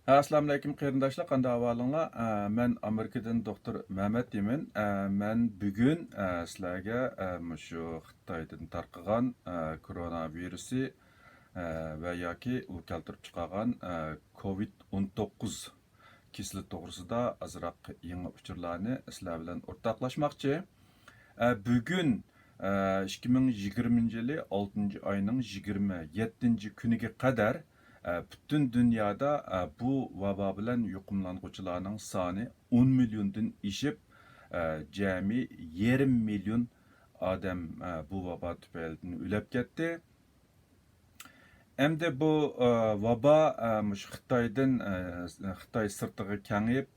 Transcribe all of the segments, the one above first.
Assalamu alaykum qarindoshlar, qanday ahvolinglar? Men Amerikadan doktor Mehmet deyman. Men bugun sizlarga shu Xitoydan tarqagan koronavirusi va yoki u keltirib chiqargan COVID-19 kasali to'g'risida azroq yangi uchurlarni sizlar bilan o'rtoqlashmoqchi. Bugun 2020 yılı 6. ayının 27. kuniga qadar bütün dünyada bu vaba bilan yuqumlanğuchilarning soni 10 milliondan ishib, jami 1,5 milyon odam bu vaba tufaylidan o'lib ketdi. Endi bu vaba Xitoy sirtiga kengayib,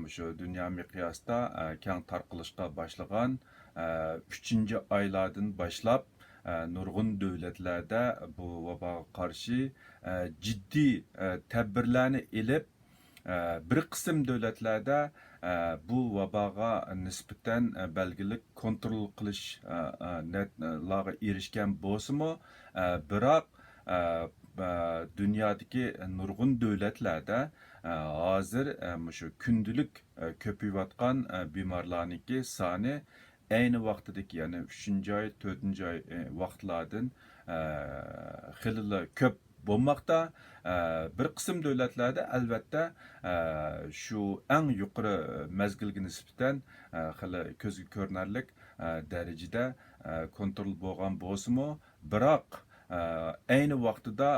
shu dunyo miqyosida keng tarqalishga boshlagan 3. aylardan boshlab nurg'un davlatlarda bu vaboga qarshi ciddi tedbirlarni ilib, bir qism davlatlarda bu vaboga nisbatan belgilik kontrol qilishlarga erishgan bo'lsa-mu, biroq dünyadaki nurg'un davlatlarda hozir shu kundalik ko'payayotgan bemorlarniki soni ayni vaqtidagi, ya'ni 3. ay, 4. ay vaqtlardan xilli ko'p bo'lmoqda. Bir qism davlatlarda albatta shu eng yuqori mezgilga nisbatan xilli ko'zga ko'rinarli darajada kontrol bo'lgan bo'lsa-mu, biroq ayni vaqtida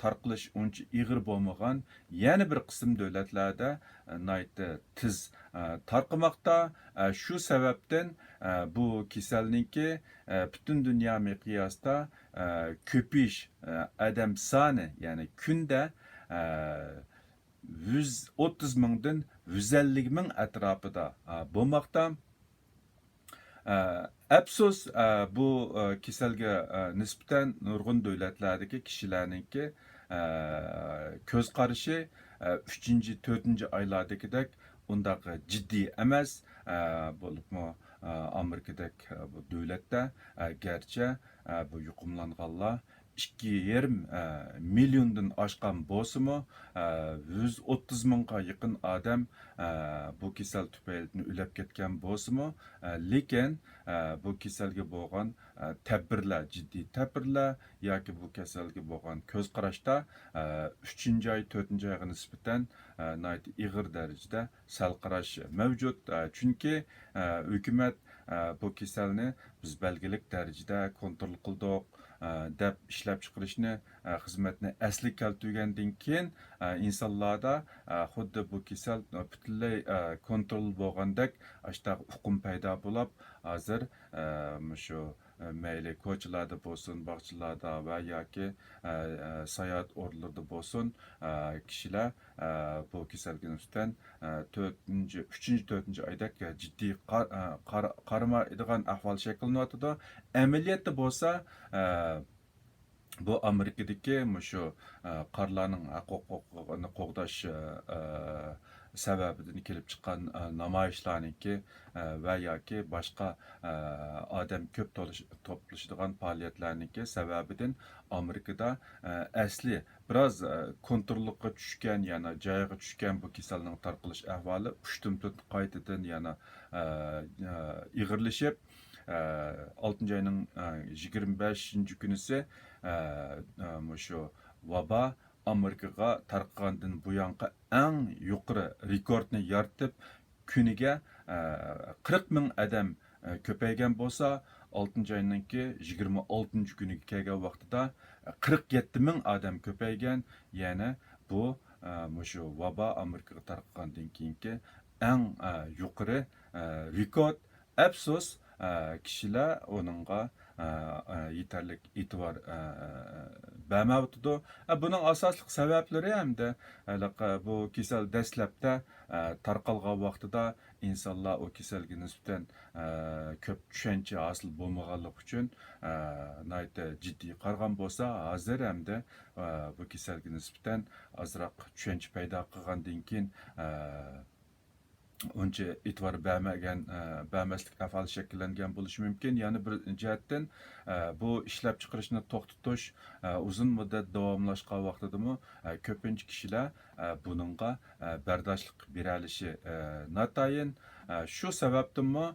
tarqalish uncha ig'ir bo'lmagan yana bir qism davlatlarda tiz tarqamoqda. Shu sababdan bu kasallikni butun dunyo miqyosida ko'payish odam soni, ya'ni kunda 130 mingdan 150 ming atrofida bo'lmoqda. Afsus, bu kasalga nisbatan nurg'un davlatlardagi kishilarningki ko'z qarashi 3. 4. aylardagidek undaq jiddiy emas. Bo'libmi Amerikadek bu davlatda garchi bu yuqumlanganlar 2,5 milyondan oshgan bo'lsa-mu, 130 mingga yaqin odam bu kasal tufaylidan o'lib ketgan bo'lsa-mu, lekin bu kasalga bo'lgan tadbirlar, jiddiy tadbirlar yoki bu kasalga bo'lgan ko'z qarashda 3. ay, 4. ayga nisbatan ig'ir darajada sal qarash mavjud. Chunki hukumat bu kasalni biz belgilik darajada kontrol qildik deb ishlab chiqarishni, xizmatni asli keltirgandan keyin insonlarda xuddi bu kasal butunlay kontrol bo'lgandek ashta hukm paydo bo'lib, hozir shu mayli ko'chalarda bo'lsin, bog'chalarda va yoki sayohat o'rinlarida bo'lsin, kishilar bu kasalga nisbatan 3. 4. ayda jiddiy qaramaydigan ahvol shakllanyotdi. Amaliyotda bo'lsa bu Amerikadagi shu qarlarning huquqini qo'g'dash sababidan kelib chiqqan namoyishlarniki va yoki boshqa odam ko'p to'plashadigan faoliyatlarniki sababidan Amerikada asli biroz kontrolga tushgan, yana joyiga tushgan bu kasalning tarqalish ahvoli 3 qaytadan yana ig'irlashib, 6. ayının 25. günüsü şu vaba Amerikaga tarqagandan bu yanqa eng yuqori rekordni yaratib, kuniga 40 ming odam ko'paygan bo'lsa, 6. ayninki 26. kuniga kelgan vaqtida 47 ming odam ko'paygan. Ya'ni bu shu vaba Amerikaga tarqagandan keyingi eng yuqori rekord. Afsus, kishilar onunğa yeterlik e'tibor bermabdi. Buning asosli sabablari hamda bu kasal dastlabda tarqalgan vaqtida insonlar o kasalga nisbatan ko'p tushuncha hosil bo'lmaganligi uchun jiddiy qargan bo'lsa, hozir hamda bu kasalga nisbatan ozroq tushuncha paydo qilgandan keyin uncha e'tibor bermaslik ahvoli shakllangan bo'lishi mumkin. Yana bir jihatdan bu ishlab chiqarishni to'xtatish uzun muddat davomlashgan vaqtidami ko'pincha kishilar buningga bardoshlik bera olishi notayin. Shu sababdanmi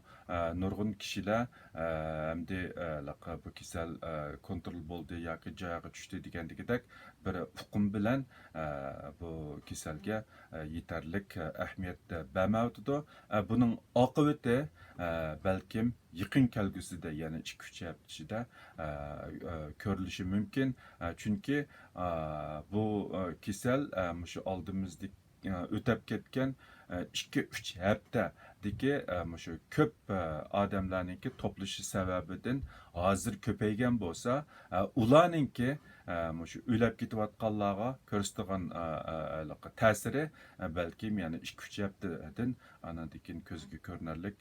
nurg'un kishilar hamda bu kasal kontrol bo'ldi yoki joyiga tushdi degandagidek bir uqum bilan bu kasalga yetarlik ahamiyat bermayotidi. Buning oqibati balkim yaqin kelgusida, ya'ni 2-3 hafta ichida ko'rilishi mumkin. Chunki bu kasal shu oldimizdagi o'tab ketgan 2-3 haftadagi shu ko'p odamlarningki to'plishi sababidan hozir ko'paygan bo'lsa, ularningki shu o'lab ketayotganlarga ko'rsatgan ta'siri balkim yana 2-3 haftadan anandan ko'zga ko'rinarlik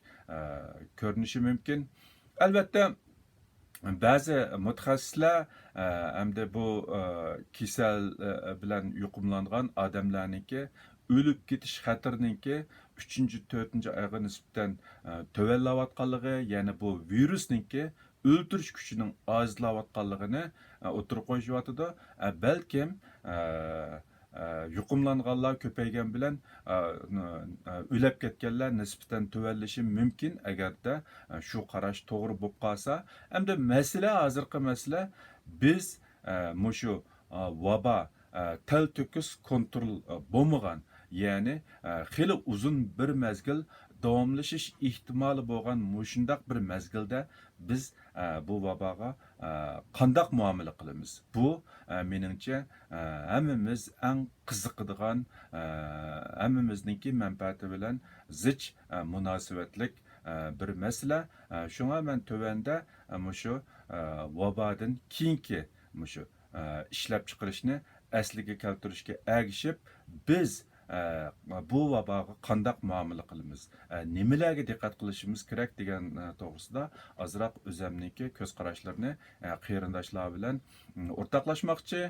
ko'rinishi mumkin. Albatta ba'zi mutaxassislar hamda bu kasal bilan yuqumlangan odamlarningki o'lib ketish xatarininki 3-4 oyga nisbatan tovanlayotganligi, ya'ni bu virusninki o'ldirish kuchining ozlayotganligini o'tirib qo'yishyotidi. Balkim yuqumlanganlar ko'paygan bilan o'lab ketganlar nisbatan tuvanlishi mumkin agarda shu qarash to'g'ri bo'lib qolsa. Hamda masala, hozirgi masala, biz mushu vaba tal to'kis kontrol bo'lmagan, ya'ni xili uzun bir mezgil davomlashish ehtimoli bo'lgan mushundaq bir mezgilda biz bu vaboga qandaq muomala qilamiz? Bu meningcha hammamiz eng qiziqadigan, hammamizningki manfaati bilan zich munosabatlik bir masala. Shunga men tövende mushu vabodan keyingi mushu ishlab chiqarishni asliga keltirishga ergishib, biz bu vaboga qandaq muomala qilamiz, nimalarga diqqat qilishimiz kerak degan to'g'risida ozroq o'zimniki ko'z qarashlarini qarindoshlar bilan o'rtoqlashmoqchi.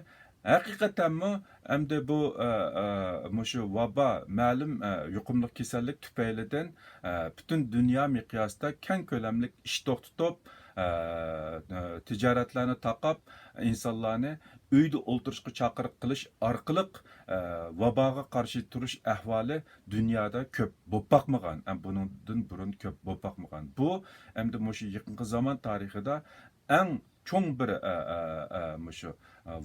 Haqiqatanmi endi bu mushu vabo ma'lum yuqumli kasallik tufaylidan butun dunyo miqyosida keng ko'lamli ish to'xtatib, tijoratlarni taqab, insonlarni uyda o'ltirishga chaqiriq qilish orqali vaboga qarshi turish ahvoli dunyoda ko'p bo'lib boqmagan. Bundan burun ko'p bo'lib boqmagan. Bu endi mushu yaqinqi zamon tarixida eng cho'ng bir mushu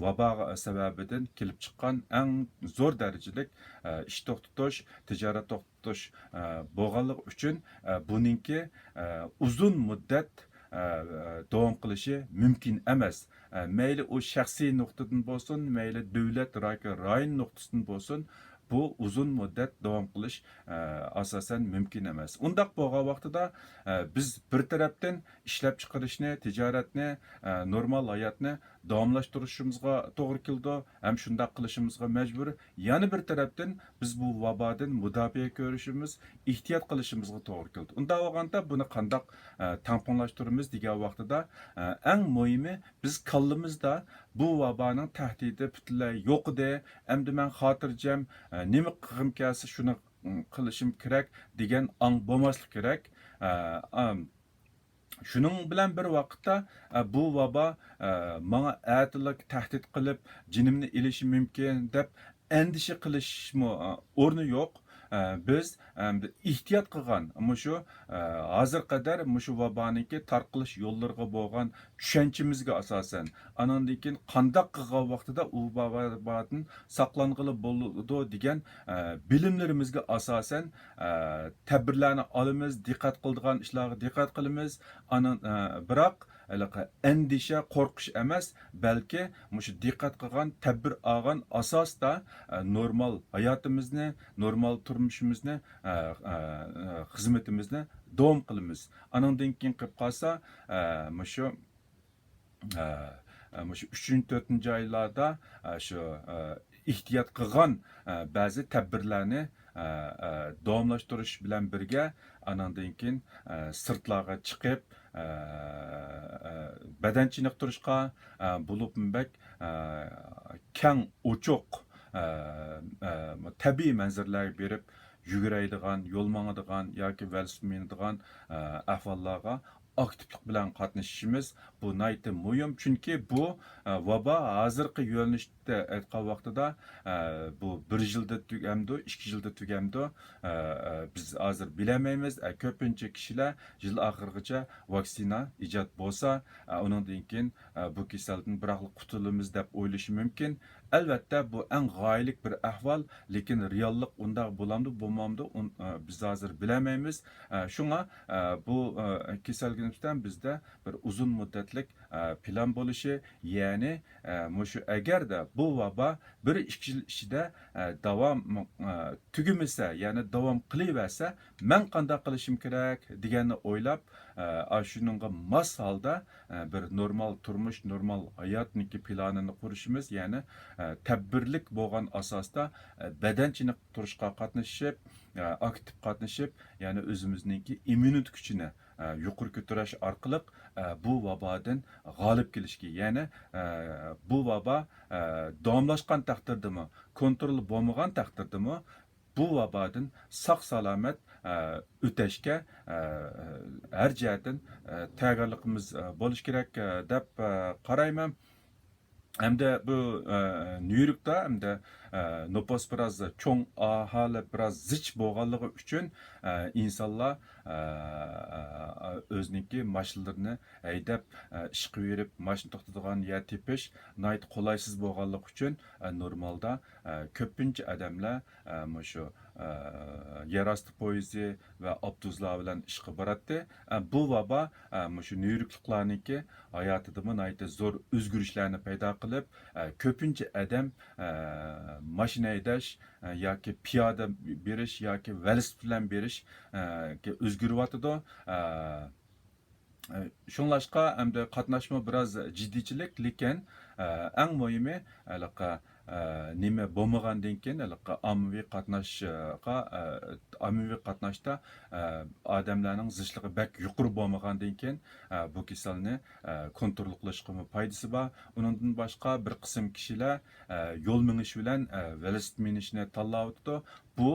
vabo sababidan kelib chiqqan eng zo'r darajalik ish to'xtatish, tijorat to'xtatish bo'lganligi uchun buningki uzun muddat davom qilishi mumkin emas. Mayli o shaxsiy nuqtadan bo'lsin, mayli davlat rayon nuqtasidan bo'lsin, bu uzun muddat davom qilish asosan mumkin emas. Undaq bo'lgan vaqtida biz bir tarafdan ishlab chiqarishni, tijoratni, normal hayotni davomlashtirishimizga to'g'ri keldi, ham shundaq qilishimizga majbur. Yana bir tarafdan biz bu vabodan mudofaa ko'rishimiz, ehtiyot qilishimizga to'g'ri keldi. Unda bo'lganda buni qandaq tamponlashtiramiz degan vaqtida eng muhimi biz kallimizda bu vaboning tahdidi butunlay yo'q edi. Endi men xotirjam nima qilgim kelsa shuni qilishim kerak degan ong bo'lmaslik kerak. Shuning bilan bir vaqtda bu vabo menga atiliq tahdid qilib jinimni ilishi mumkin deb endişe qilishmi o'rni yo'q. Biz ehtiyot qilgan mushu hozir qadar mushu vaboniki tarqalish yo'llariga bo'lgan tushunchimizga asosan, anandan keyin qandaq qilgan vaqtida u vabodan saqlang'ili bo'ladi degan bilimlarimizga asosan tadbirlarni olamiz, diqqat qiladigan ishlarga diqqat qilamiz. Biroq endişe, qo'rqish emas, balki mushu diqqat qilgan, tadbir olgan asosda normal hayotimizni, normal turmushimizni, xizmatimizni davom qilamiz. Anandan keyin qilib qolsa, mushu 3-4 oylarda shu ehtiyot qilgan ba'zi tadbirlarni davomlashtirish bilan birga anandan keyin sirtlarga chiqib badan chiniqtirishga bo'lib keng ochiq tabiiy manzaralarga berib yuguraydigan, yo'l mangadigan yoki velosiped minadigan ahvollarga aktivlik bilan qatnashishimiz bu nihoyatda muhim, chunki bu vabo hozirgi yo'nalishda aytgan vaqtida bu 1 yilda tugamdi, 2 yilda tugamdi, biz hozir bilamaymiz. Ko'pincha kishilar yil oxirigacha vaksina ijod bo'lsa, undan keyin bu kasaldan biroq qutulamiz deb o'ylashi mumkin. Albatta bu eng g'oyalik bir ahvol, lekin reallik undaq bo'lamdi, bo'lmamdi, biz hozir bilamaymiz. Shunga bu kasalga nisbatan bizda bir uzun muddatlik plan bo'lishi, ya'ni mushu agarda bu vabo 1-2 yil ichida davom tugamasa, ya'ni davom qilaversa, men qanday qilishim kerak deganni o'ylab, shuningga mos holda bir normal turmush, normal hayotniki planini qurishimiz, ya'ni tadbirlik bo'lgan asosda badanchilik turishga qatnashib, aktiv qatnashib, ya'ni o'zimizningki immunitet kuchini yuqori ko'tarish orqali bu vabodan g'olib kelishga, ya'ni bu vabo davomlashgan taqdirdami, kontrol bo'lmagan taqdirdami, bu vabodan sog' salomat o'tashga har jihatdan tayyorligimiz bo'lishi kerak deb qarayman. Hamda bu Nyu-Yorkda hamda nüfus biraz çoğ ahali biraz zich bo'lganligi uchun insonlar o'ziniki mashinalarini haydab ishga berib, mashina to'xtatadigan yer tepish nihoyat qolaysiz bo'lganligi uchun normalda ko'pincha odamlar shu yerosti poyezdi va avtobuslar bilan ishga boradi. Bu vabo shu Nyu-Yorkliklarniki hayotida nihoyat zo'r o'zgarishlarni paydo qilib, ko'pincha odam mashina haydash yoki piyoda berish yoki velosiped bilan berish o'zgaryotidi. Shunlashqa hamda qatnashma biraz jiddiychilik, lekin eng muhimi nima bo'lmagandan keyin ommaviy qatnashda odamlarning zichligi bak yuqori bo'lmagandan keyin bu kasalni kontrol qilishga foydasi bor. Undan boshqa bir qism kishilar yo'l minish bilan velosiped minishni tanlayapti. Bu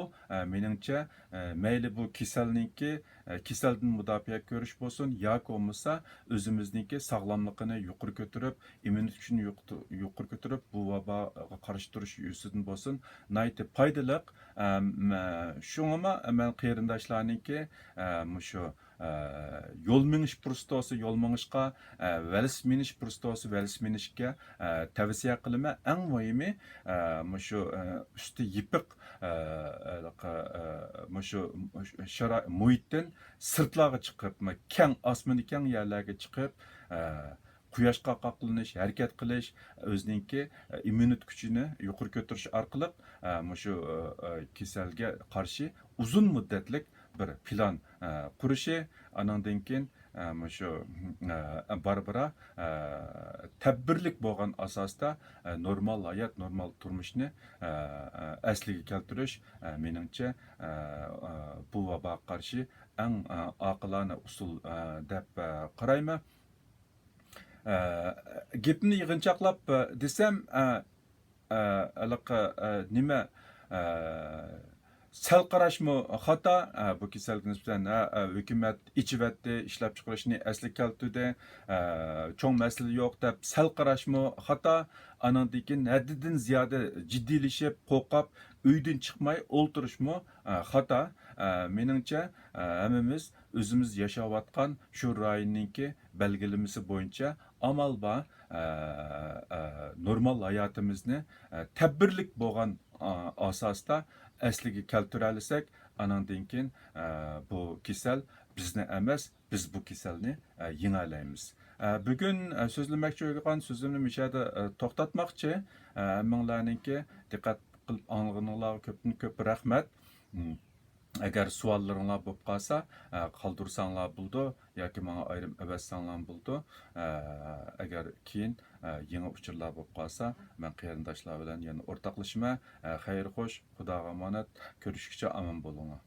meningcha mayli bu kasaldan mudofaa ko'rish bo'lsin yoki bo'lmasa o'zimizniki sog'lomligini yuqori ko'tarib, immunitet kuchini yuqori ko'tarib, bu vaboga qarshi turish yo'sidan bo'lsin, nihoyat foydali. Shunga men qarindoshlarniki shu yo'l minish fursati yo'l minishga, velosiped minish fursati velosiped minishga tavsiya qilaman. Eng muhimi shu usti yipiq shu muhitdan sirtlarga chiqib, keng osmoni keng yerlarga chiqib, quyoshga qoqilinish, harakat qilish, o'ziningki immunitet kuchini yuqori ko'tarish orqali shu kasalga qarshi uzun muddatlik bir plan qurishi, andan keyin shu barbara tadbirlik bo'lgan asosda normal hayot, normal turmushni asliga keltirish meningcha bu vaboga qarshi eng oqilona usul deb qarayman. Gapni yig'inchoqlab desam, nima sal qarashmi xato, bu kasalga nisbatan hukumat ichivatdi, ishlab chiqarishni asli keltirdi, cho'ng masala yo'q deb sal qarashmi xato, andan keyin haddidan ziyoda jiddiylashib, qo'rqib, uydan chiqmay o'ltirishmi xato. Meningcha hammamiz o'zimiz yashayotgan shu rayonningki belgilamasi bo'yicha amal bor, normal hayotimizni tadbirlik bo'lgan asosda asliga keltira olsak, andan keyin bu kasal bizni emas, biz bu kasalni yenga olamiz. Bugun so'zlamoqchi bo'lgan so'zimni mishada to'xtatmoqchi. Hammanglarningki diqqat qilib anglag'aninglarga ko'pdan ko'p rahmat. Agar savollaringlar bo'lib qolsa, qoldirsanglar bo'ldi yoki menga ayrim avatsanglar bo'ldi. Agar keyin yangi uchurlar bo'lib qolsa, men qarindoshlar bilan yana o'rtoqlashaman. Xayr xo'sh, Xudoga omonat, ko'rishguncha omon bo'linglar.